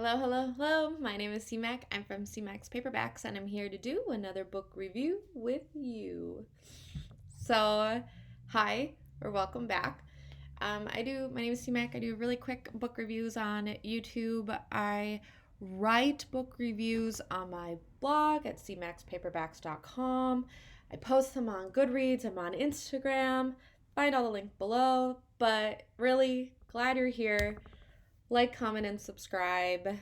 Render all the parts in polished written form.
Hello, hello, hello. My name is CMAC. I'm from CMAC's Paperbacks, and I'm here to do another book review with you. So, hi, or welcome back. My name is CMAC. I do really quick book reviews on YouTube. I write book reviews on my blog at cmacspaperbacks.com. I post them on Goodreads. I'm on Instagram. Find all the link below. But really, glad you're here. Like, comment, and subscribe.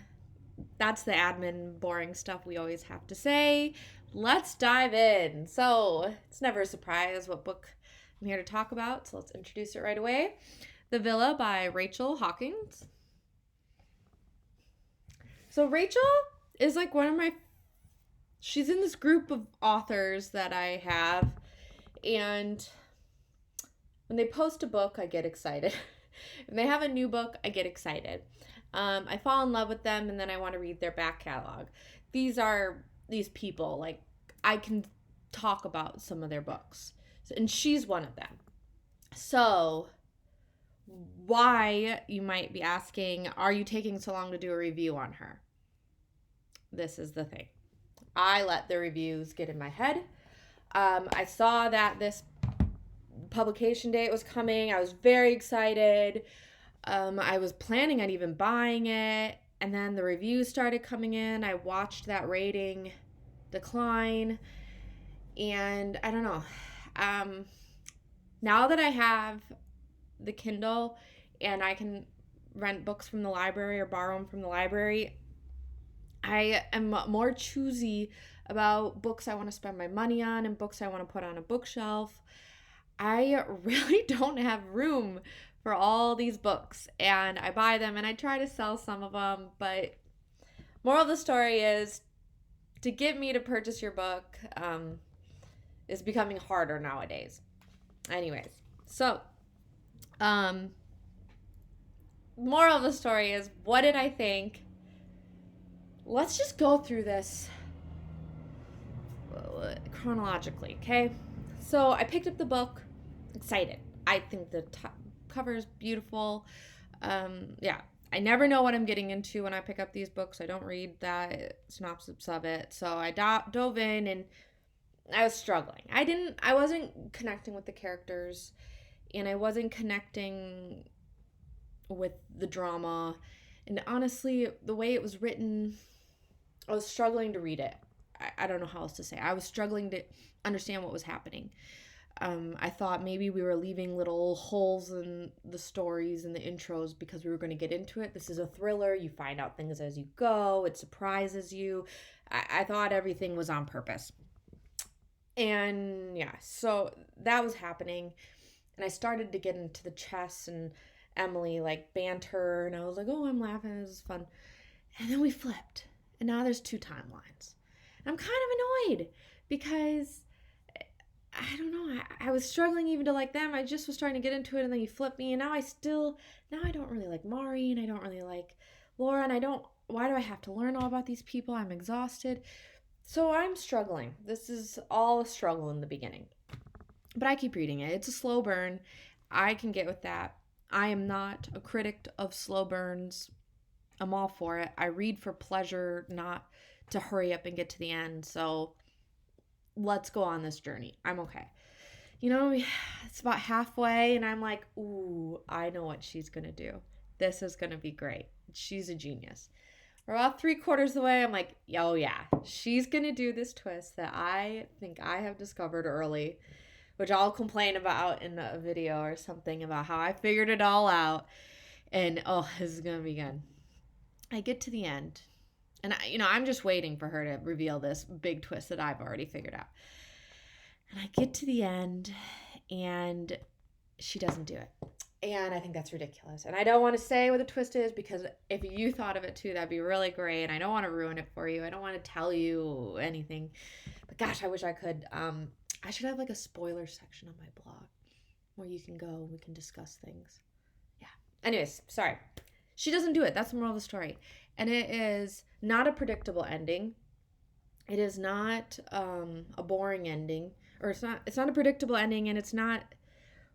That's the admin boring stuff we always have to say. Let's dive in. So, it's never a surprise what book I'm here to talk about, so let's introduce it right away. The Villa by Rachel Hawkins. So, Rachel is like she's in this group of authors that I have, and when they post a book, I get excited. When they have a new book, I get excited. I fall in love with them, and then I want to read their back catalog. These people, like, I can talk about some of their books, and she's one of them. So, why, you might be asking, are you taking so long to do a review on her? This is the thing. I let the reviews get in my head. I saw that this publication date was coming. I was very excited. I was planning on even buying it, and then the reviews started coming in. I watched that rating decline, and I don't know. Now that I have the Kindle and I can rent books from the library or borrow them from the library, I am more choosy about books I want to spend my money on and books I want to put on a bookshelf. I really don't have room for all these books, and I buy them and I try to sell some of them, but moral of the story is to get me to purchase your book is becoming harder nowadays. Anyways, so moral of the story is, what did I think? Let's just go through this chronologically, okay? So I picked up the book, excited. I think the cover is beautiful. I never know what I'm getting into when I pick up these books. I don't read that synopsis of it. So I dove in, and I was struggling. I wasn't connecting with the characters, and I wasn't connecting with the drama. And honestly, the way it was written, I was struggling to read it. I don't know how else to say. I was struggling to understand what was happening. I thought maybe we were leaving little holes in the stories and the intros because we were going to get into it. This is a thriller. You find out things as you go. It surprises you. I thought everything was on purpose. And yeah, so that was happening. And I started to get into the Chess and Emily like banter. And I was like, oh, I'm laughing. This is fun. And then we flipped. And now there's two timelines. And I'm kind of annoyed because I don't know. I was struggling even to like them. I just was trying to get into it, and then you flip me, and now I don't really like Mari, and I don't really like Laura, and why do I have to learn all about these people? I'm exhausted. So I'm struggling. This is all a struggle in the beginning. But I keep reading it. It's a slow burn. I can get with that. I am not a critic of slow burns. I'm all for it. I read for pleasure, not to hurry up and get to the end. So let's go on this journey. I'm okay. It's about halfway, and I'm like, ooh, I know what she's going to do. This is going to be great. She's a genius. We're about 3/4 of the way. I'm like, oh yeah, she's going to do this twist that I think I have discovered early, which I'll complain about in a video or something about how I figured it all out. And oh, this is going to be good. I get to the end, and I'm just waiting for her to reveal this big twist that I've already figured out. And I get to the end, and she doesn't do it. And I think that's ridiculous. And I don't want to say what the twist is, because if you thought of it too, that'd be really great. And I don't want to ruin it for you. I don't want to tell you anything. But gosh, I wish I could. I should have like a spoiler section on my blog where you can go and we can discuss things. Yeah. Anyways, sorry. She doesn't do it. That's the moral of the story. And it is not a predictable ending. It is not a boring ending. Or it's not a predictable ending, and it's not,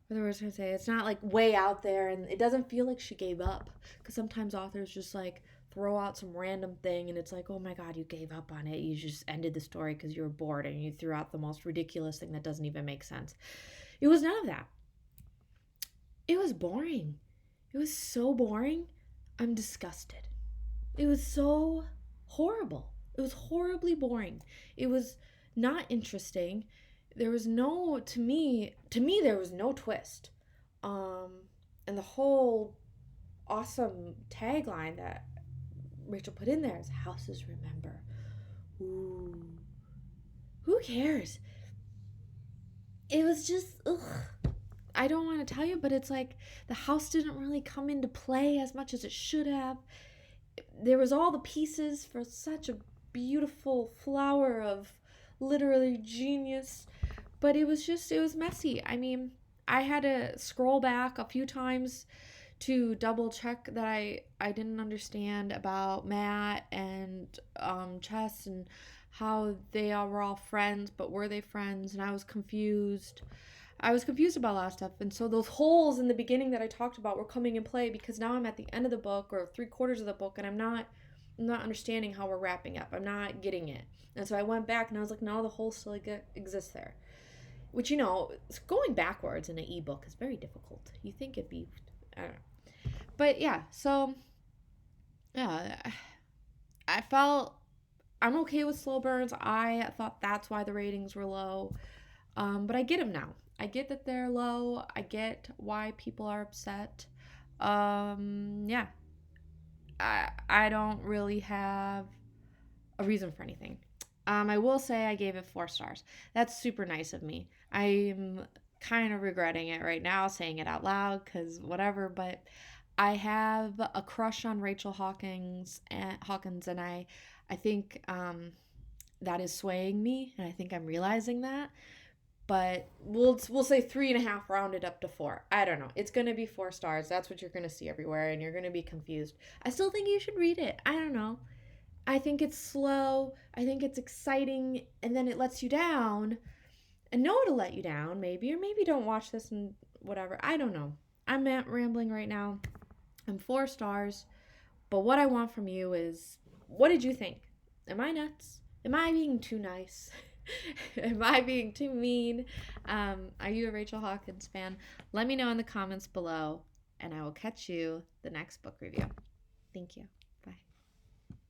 what I was going to say, it's not like way out there, and it doesn't feel like she gave up. Because sometimes authors just like throw out some random thing and it's like, oh my God, you gave up on it. You just ended the story because you were bored and you threw out the most ridiculous thing that doesn't even make sense. It was none of that. It was boring. It was so boring. I'm disgusted. It was so horrible. It was horribly boring. It was not interesting. There was no, to me, there was no twist. And the whole awesome tagline that Rachel put in there is houses remember. Ooh. Who cares? It was just, ugh. I don't want to tell you, but it's like the house didn't really come into play as much as it should have. There was all the pieces for such a beautiful flower of literally genius, but it was messy. I mean, I had to scroll back a few times to double check that I didn't understand about Matt and Chess and how they all were all friends, but were they friends? And I was confused. About a lot of stuff. And so those holes in the beginning that I talked about were coming in play because now I'm at the end of the book or 3/4 of the book and I'm not understanding how we're wrapping up. I'm not getting it. And so I went back and I was like, no, the hole still exists there. Which, you know, going backwards in an ebook is very difficult. You think it'd be, I don't know. But yeah, so, yeah, I felt I'm okay with slow burns. I thought that's why the ratings were low. But I get them now. I get that they're low. I get why people are upset. Yeah. I don't really have a reason for anything. I will say I gave it 4 stars. That's super nice of me. I'm kind of regretting it right now, saying it out loud, because whatever, but I have a crush on Rachel Hawkins, and I think that is swaying me, and I think I'm realizing that. But we'll say 3.5 rounded up to 4. I don't know. It's gonna be 4 stars. That's what you're gonna see everywhere, and you're gonna be confused. I still think you should read it. I don't know. I think it's slow. I think it's exciting, and then it lets you down. And know it'll let you down, maybe, or maybe don't watch this and whatever. I don't know. I'm rambling right now. I'm 4 stars. But what I want from you is, what did you think? Am I nuts? Am I being too nice? Am I being too mean? Are you a Rachel Hawkins fan? Let me know in the comments below, and I will catch you the next book review. Thank you.